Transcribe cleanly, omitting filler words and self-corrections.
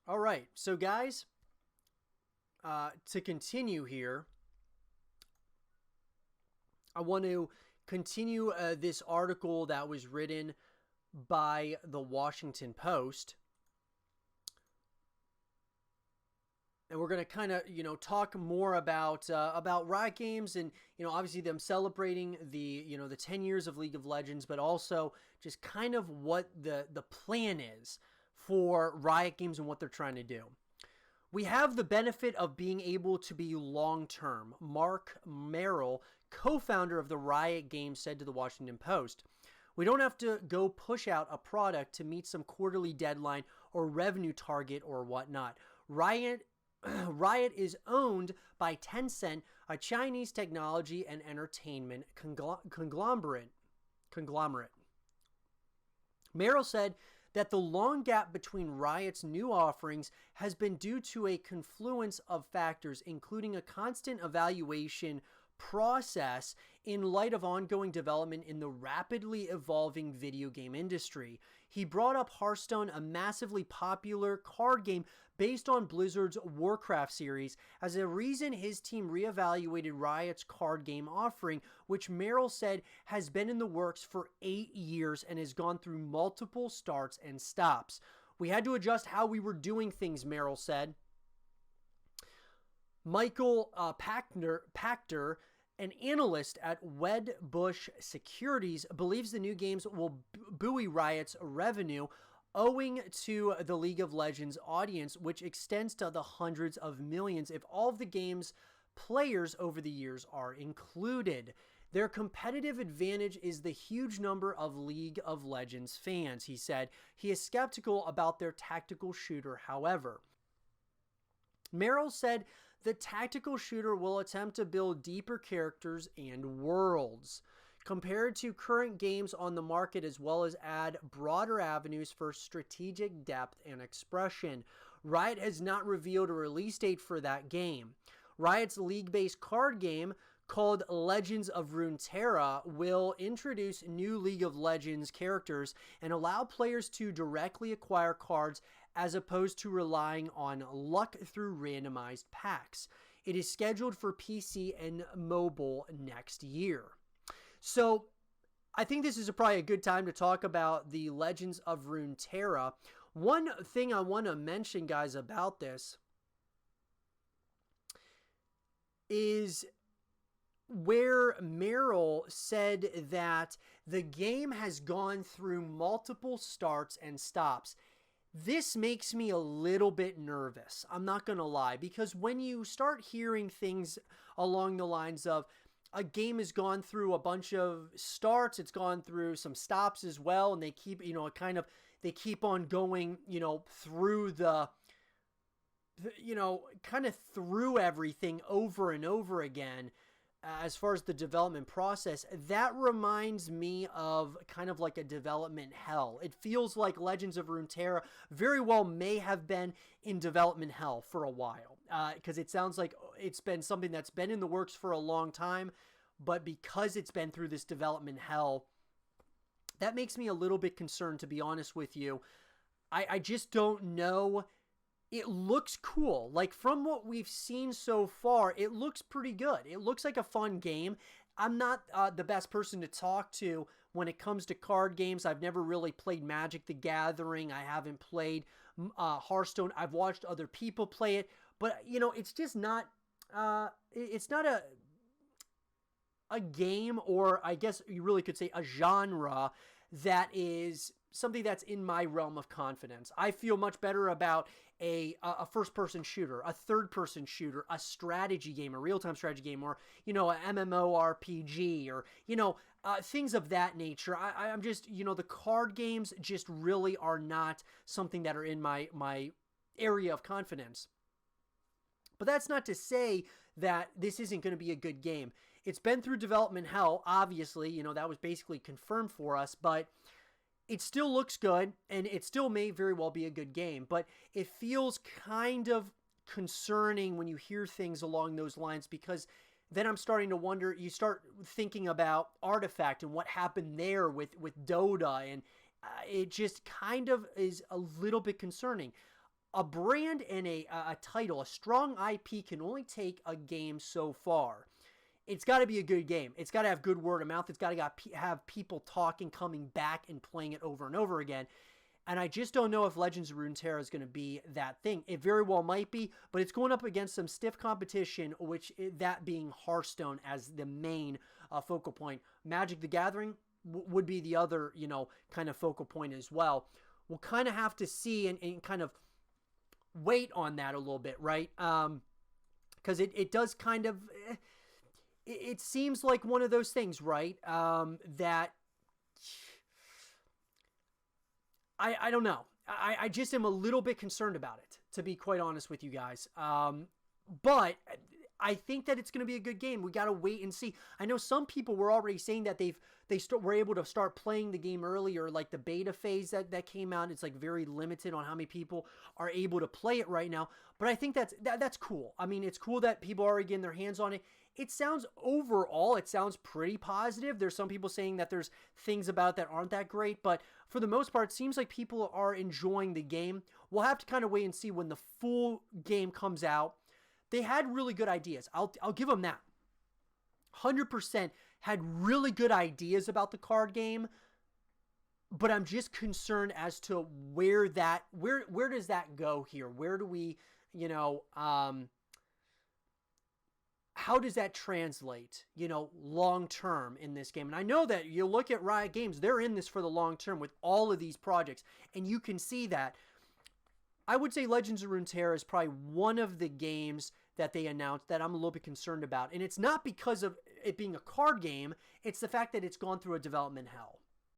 All right, so guys, to continue here, I want to continue this article that was written by the Washington Post. And we're going to kind of, talk more about Riot Games and, obviously them celebrating the 10 years of League of Legends, but also just kind of what the plan is for Riot Games and what they're trying to do. We have the benefit of being able to be long-term, Mark Merrill, co-founder of the Riot Games, said to the Washington Post. We don't have to go push out a product to meet some quarterly deadline or revenue target or whatnot. Riot is owned by Tencent, a Chinese technology and entertainment conglomerate. Merrill said that the long gap between Riot's new offerings has been due to a confluence of factors, including a constant evaluation process in light of ongoing development in the rapidly evolving video game industry. He brought up Hearthstone, a massively popular card game based on Blizzard's Warcraft series, as a reason his team reevaluated Riot's card game offering, which Merrill said has been in the works for 8 years and has gone through multiple starts and stops. We had to adjust how we were doing things, Merrill said. Michael Pachter, an analyst at Wedbush Securities, believes the new games will buoy Riot's revenue owing to the League of Legends audience, which extends to the hundreds of millions if all of the game's players over the years are included. Their competitive advantage is the huge number of League of Legends fans, he said. He is skeptical about their tactical shooter, however. Merrill said the tactical shooter will attempt to build deeper characters and worlds compared to current games on the market, as well as add broader avenues for strategic depth and expression. Riot has not revealed a release date for that game. Riot's league-based card game, called Legends of Runeterra, will introduce new League of Legends characters and allow players to directly acquire cards as opposed to relying on luck through randomized packs. It is scheduled for PC and mobile next year. So I think this is probably a good time to talk about the Legends of Runeterra. One thing I want to mention, guys, about this is where Merrill said that the game has gone through multiple starts and stops. This makes me a little bit nervous, I'm not going to lie, because when you start hearing things along the lines of a game has gone through a bunch of starts, it's gone through some stops as well, and they keep, they keep on going, through through everything over and over again. As far as the development process, that reminds me of kind of like a development hell. It feels like Legends of Runeterra very well may have been in development hell for a while, because it sounds like it's been something that's been in the works for a long time, but because it's been through this development hell, that makes me a little bit concerned, to be honest with you. I just don't know. It looks cool. Like, from what we've seen so far, it looks pretty good. It looks like a fun game. I'm not the best person to talk to when it comes to card games. I've never really played Magic the Gathering. I haven't played Hearthstone. I've watched other people play it. But, it's just not... it's not a game, or I guess you really could say a genre, that is something that's in my realm of confidence. I feel much better about a first-person shooter, a third-person shooter, a strategy game, a real-time strategy game, or, an MMORPG, or, things of that nature. I'm just, the card games just really are not something that are in my area of confidence. But that's not to say that this isn't going to be a good game. It's been through development hell, obviously. That was basically confirmed for us, but it still looks good, and it still may very well be a good game. But it feels kind of concerning when you hear things along those lines, because then I'm starting to wonder, you start thinking about Artifact and what happened there with Dota, and it just kind of is a little bit concerning. a brand and a title, a strong IP can only take a game so far. It's got to be a good game. It's got to have good word of mouth. It's got to have people talking, coming back, and playing it over and over again. And I just don't know if Legends of Runeterra is going to be that thing. It very well might be, but it's going up against some stiff competition, which that being Hearthstone as the main focal point. Magic the Gathering would be the other, kind of focal point as well. We'll kind of have to see and kind of wait on that a little bit, right? Because it does kind of... It seems like one of those things, right? That... I don't know. I just am a little bit concerned about it, to be quite honest with you guys. But I think that it's going to be a good game. We got to wait and see. I know some people were already saying that were able to start playing the game earlier, like the beta phase that came out. It's like very limited on how many people are able to play it right now. But I think that's cool. I mean, it's cool that people are getting their hands on it. It sounds pretty positive. There's some people saying that there's things about it that aren't that great, but for the most part, it seems like people are enjoying the game. We'll have to kind of wait and see when the full game comes out. They had really good ideas. I'll give them that. 100% had really good ideas about the card game, but I'm just concerned as to where does that go here? Where do we, how does that translate, long term in this game? And I know that you look at Riot Games, they're in this for the long term with all of these projects, and you can see that. I would say Legends of Runeterra is probably one of the games that they announced that I'm a little bit concerned about. And it's not because of it being a card game, it's the fact that it's gone through a development hell.